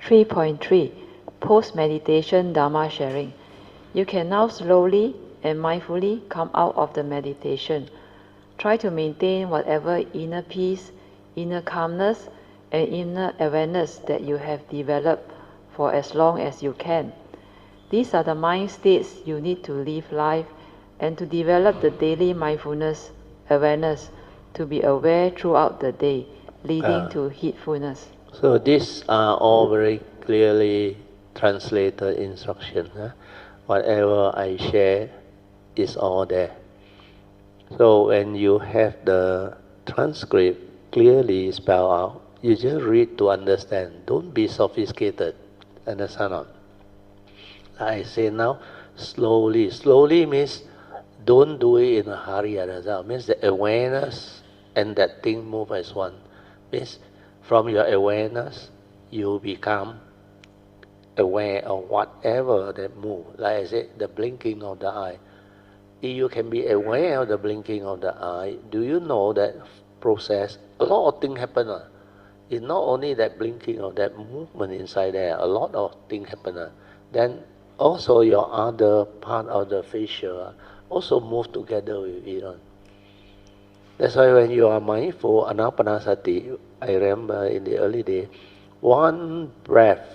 3.3 Post-meditation Dharma sharing. You can now slowly and mindfully come out of the meditation. Try to maintain whatever inner peace, inner calmness, and inner awareness that you have developed for as long as you can. These are the mind states you need to live life and to develop the daily mindfulness, awareness, to be aware throughout the day, leading to heedfulness. So these are all very clearly translated instructions. Whatever I share is all there. So when you have the transcript clearly spelled out, you just read to understand. Don't be sophisticated. Understand not? Like I say now, slowly. Slowly means don't do it in a hurry. Understand? Means the awareness and that thing move as one. Means from your awareness, you become aware of whatever that move. Like I said, the blinking of the eye. If you can be aware of the blinking of the eye, do you know that process, a lot of things happen. It's not only that blinking of that movement inside there, a lot of things happen. Then also your other part of the facial also move together with it. That's why when you are mindful, anapanasati, I remember in the early day, one breath,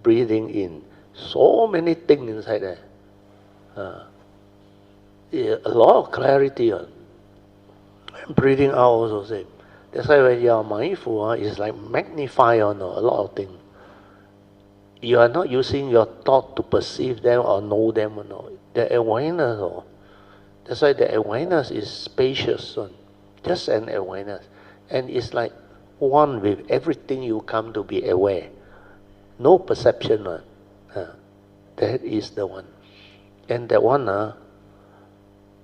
breathing in, so many things inside there. A lot of clarity. Breathing out also same. That's why when you are mindful, it's like magnify a lot of things. You are not using your thought to perceive them or know them. The awareness. That's why the awareness is spacious. Just an awareness. And it's like one with everything you come to be aware. No perception. That is the one. And that one,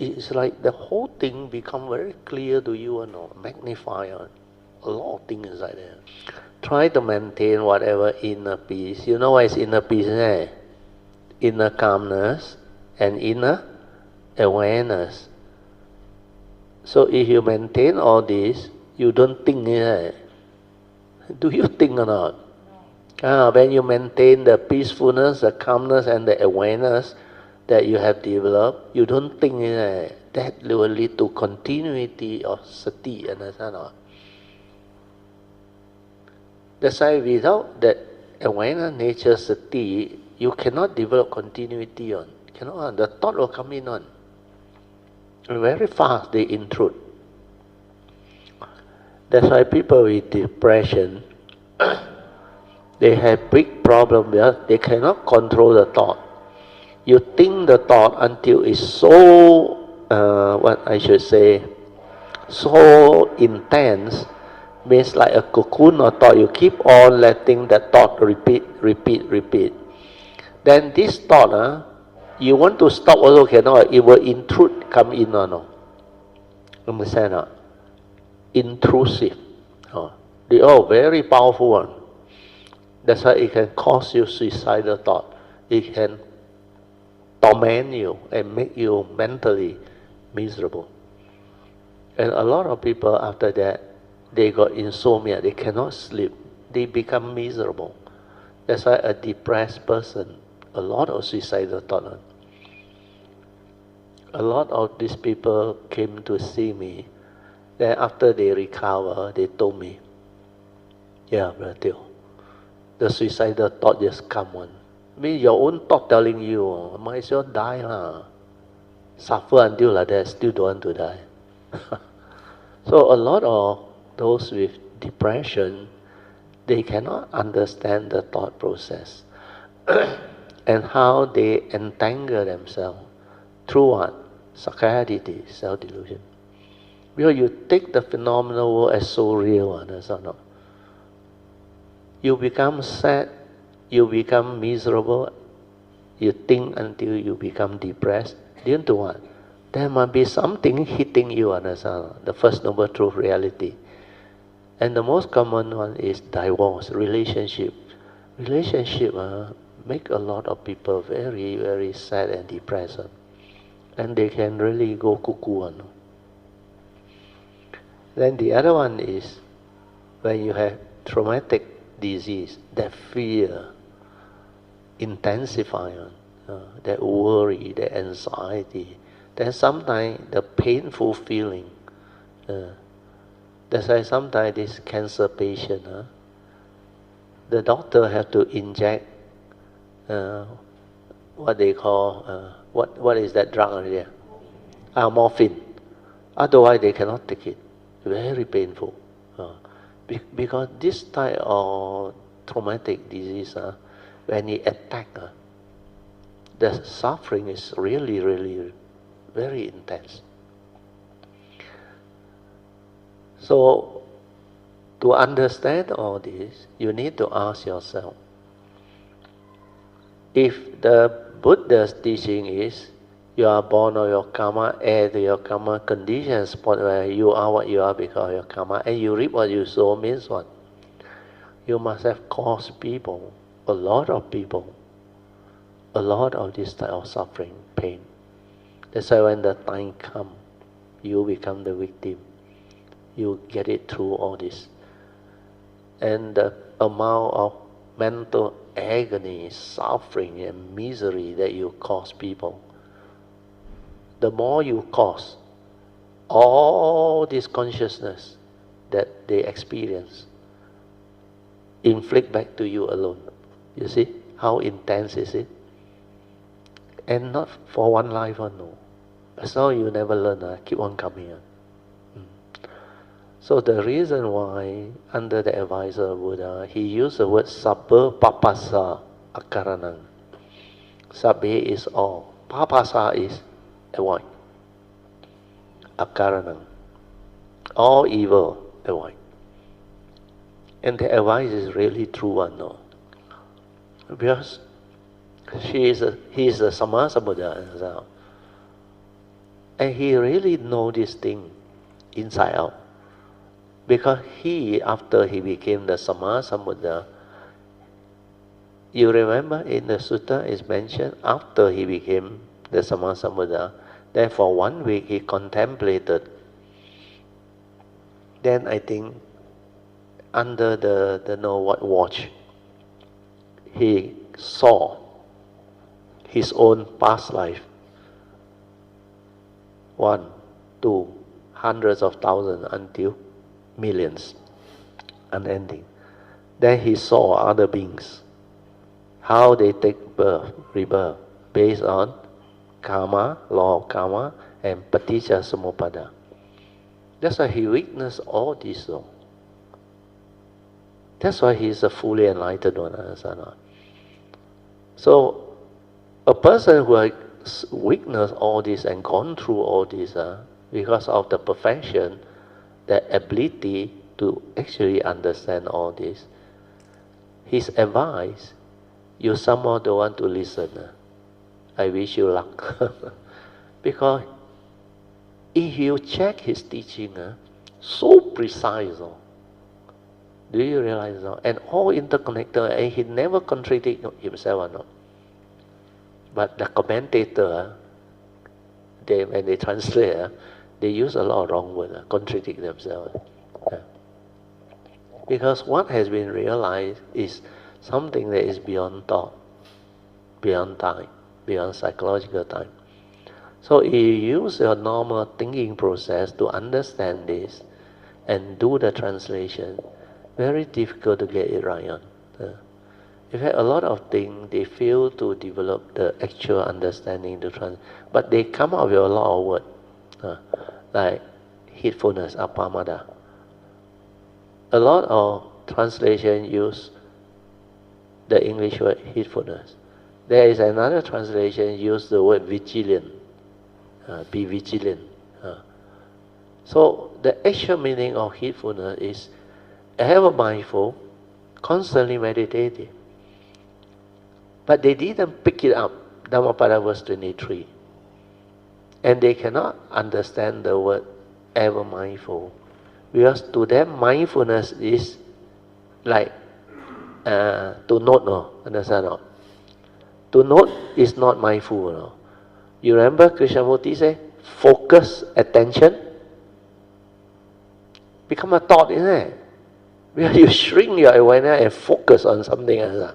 it's like the whole thing become very clear to you, magnify a lot of things inside there. Try to maintain whatever inner peace. You know what is inner peace? Inner calmness and inner awareness. So if you maintain all this, you don't think. Do you think or not? When you maintain the peacefulness, the calmness and the awareness that you have developed, you don't think that will lead to continuity of sati, understand? That's why without that awareness nature sati, you cannot develop continuity on. Cannot. The thought will come in on. And very fast they intrude. That's why people with depression, they have big problem because they cannot control the thought. You think the thought until it's so, so intense, means like a cocoon of thought. You keep on letting that thought repeat. Then this thought, you want to stop also cannot. It will intrude, come in or no. Understand or not? Intrusive. They are very powerful one. That's why it can cause you suicidal thought. It can torment you and make you mentally miserable. And a lot of people after that, they got insomnia, they cannot sleep, they become miserable. That's why a depressed person, a lot of suicidal thought. A lot of these people came to see me. Then after they recover, they told me, yeah, Brother Teo, the suicidal thought just come on. I mean, your own thought telling you, might as well die. Suffer until like that, still don't want to die. So a lot of those with depression, they cannot understand the thought process and how they entangle themselves through what? Psychiatry, self-delusion. Because you take the phenomenal world as so real, that's not. You become sad, you become miserable, you think until you become depressed. Due to what? There must be something hitting you, understand? The first noble truth reality. And the most common one is divorce, relationship. Relationship make a lot of people very, very sad and depressed. And they can really go cuckoo. Then the other one is when you have traumatic disease, that fear intensify, that worry, that anxiety, then sometimes the painful feeling. That's why sometimes this cancer patient, the doctor have to inject what they call, what is that drug there? Morphine. Otherwise they cannot take it. Very painful. Because this type of traumatic disease, when it attack, the suffering is really, really very intense. So, to understand all this, you need to ask yourself, if the Buddha's teaching is, you are born of your karma, heir to your karma, conditions, where you are what you are because of your karma, and you reap what you sow, means what? You must have caused people, a lot of people, a lot of this type of suffering, pain. That's why when the time comes, you become the victim. You get it through all this. And the amount of mental agony, suffering, and misery that you cause people, the more you cause all this consciousness that they experience, inflict back to you alone. You see how intense is it? And not for one life, no. As long as you never learn, keep on coming. So the reason why, under the advice of Buddha, he used the word sabba papasa akaranang. Sabbe is all. Papasa is avoid. Akaranang. All evil, avoid. And the advice is really true one, no? Because he is the Samasa Buddha, and he really knows this thing inside out. Because after he became the Samasa Buddha, you remember in the sutta is mentioned, after he became the Samasa Buddha, then for 1 week he contemplated. Then I think under the watch, he saw his own past life. 1, 2, hundreds of thousands until millions, unending. Then he saw other beings, how they take birth, rebirth, based on karma, law of karma, and paticca samuppada. That's why he witnessed all this though. That's why he is a fully enlightened one, understand? So, a person who has witnessed all this and gone through all this, because of the perfection, the ability to actually understand all this, his advice, you somehow don't want to listen. I wish you luck. Because if you check his teaching, so precise. Do you realize that? And all interconnected, and he never contradicted himself. No? But the commentator, when they translate, they use a lot of wrong words, contradict themselves. Because what has been realized is something that is beyond thought, beyond time, beyond psychological time. So if you use your normal thinking process to understand this and do the translation, very difficult to get it right on. In fact, a lot of things, they fail to develop the actual understanding, but they come up with a lot of words, like heedfulness, apamada. A lot of translation use the English word heedfulness. There is another translation use the word vigilant, be vigilant. So the actual meaning of heedfulness is ever mindful, constantly meditative. But they didn't pick it up, Dhammapada verse 23. And they cannot understand the word ever mindful. Because to them, mindfulness is like to note, no? Understand no? To note is not mindful, no? You remember Krishnamurti say, focus attention become a thought, isn't it? Where you shrink your awareness and focus on something else.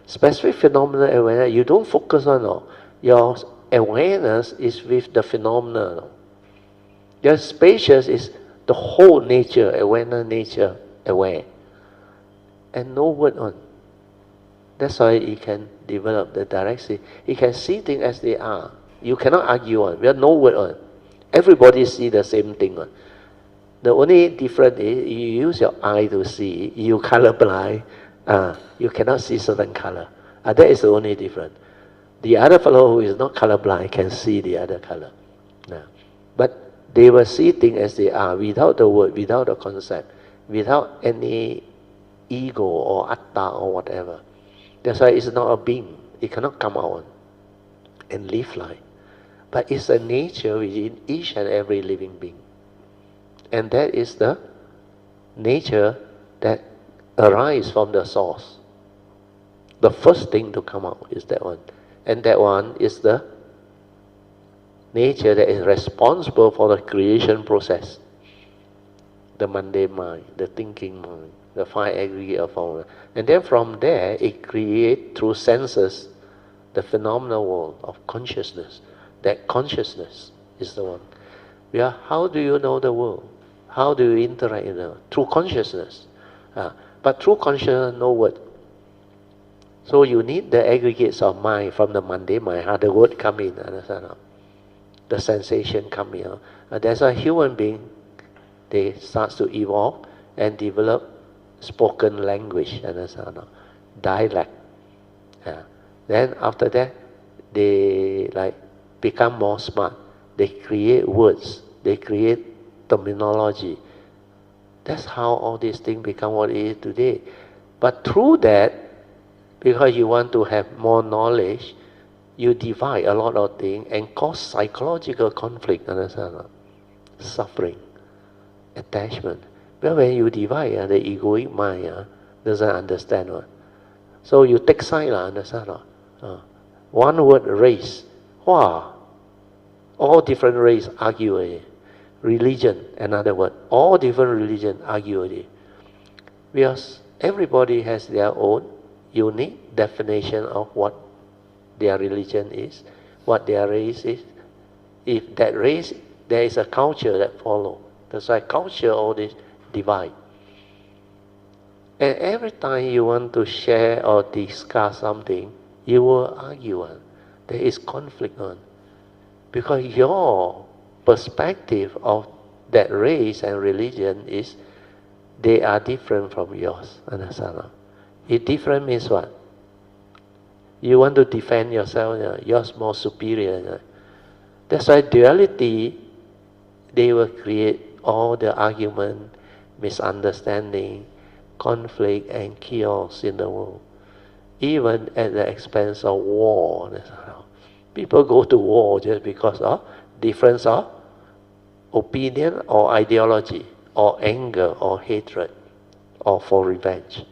Specific phenomena awareness, you don't focus on. No. Your awareness is with the phenomena. No. Your spacious is the whole nature, awareness nature, aware. And no word on. That's why you can develop the direction. You can see things as they are. You cannot argue on. We have no word on. Everybody see the same thing on. The only difference is you use your eye to see. You colorblind. You cannot see certain color. That is the only difference. The other fellow who is not colorblind can see the other color. But they will see things as they are, without the word, without the concept, without any ego or atta or whatever. That's why it's not a being. It cannot come out and live life. But it's a nature within each and every living being. And that is the nature that arises from the source. The first thing to come out is that one. And that one is the nature that is responsible for the creation process. The mundane mind, the thinking mind, the five aggregate of form. And then from there, it creates through senses the phenomenal world of consciousness. That consciousness is the one. How do you know the world? How do you interact in the world? Through consciousness. But through consciousness, no word. So you need the aggregates of mind from the mundane mind. How the word come in, understand? The sensation come in. That's a human being. They start to evolve and develop spoken language, understand? Dialect. Then after that, they become more smart. They create words. They create terminology. That's how all these things become what it is today. But through that, because you want to have more knowledge, you divide a lot of things and cause psychological conflict, understand? Suffering, attachment. But when you divide, the egoic mind doesn't understand. So you take side, understand? One word, race. Wow. All different race argue. Religion, another word. All different religion argue. Because everybody has their own unique definition of what their religion is, what their race is. If that race, there is a culture that follow. That's why culture all this divide. And every time you want to share or discuss something, you will argue. There is conflict on. Because your perspective of that race and religion is, they are different from yours. Understand? It different means what? You want to defend yourself, yours more superior. That's why duality, they will create all the argument, misunderstanding, conflict and chaos in the world. Even at the expense of war. People go to war just because of difference of opinion or ideology, or anger or hatred, or for revenge.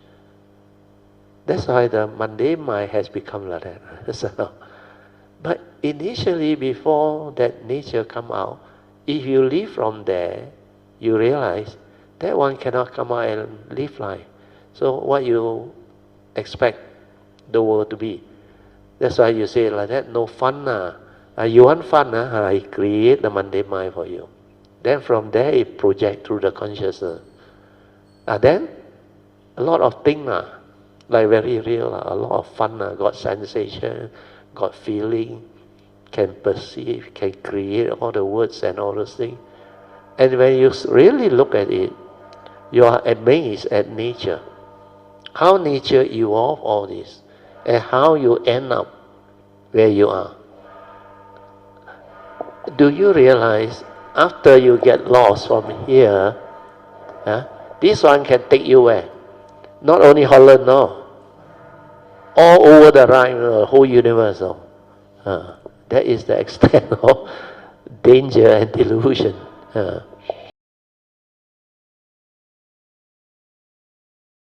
That's why the mundane mind has become like that. But initially, before that nature come out, if you live from there, you realize that one cannot come out and live life. So what you expect the world to be? That's why you say like that, no fun. You want fun, I create the mundane mind for you. Then from there, it projects through the consciousness. Then, a lot of things, like very real, a lot of fun, got sensation, got feeling, can perceive, can create all the words and all those things. And when you really look at it, you are amazed at nature. How nature evolved all this, and how you end up where you are. Do you realize after you get lost from here, this one can take you where? Not only Holland, no. All over the Rhine, the whole universe. That is the extent of danger and delusion.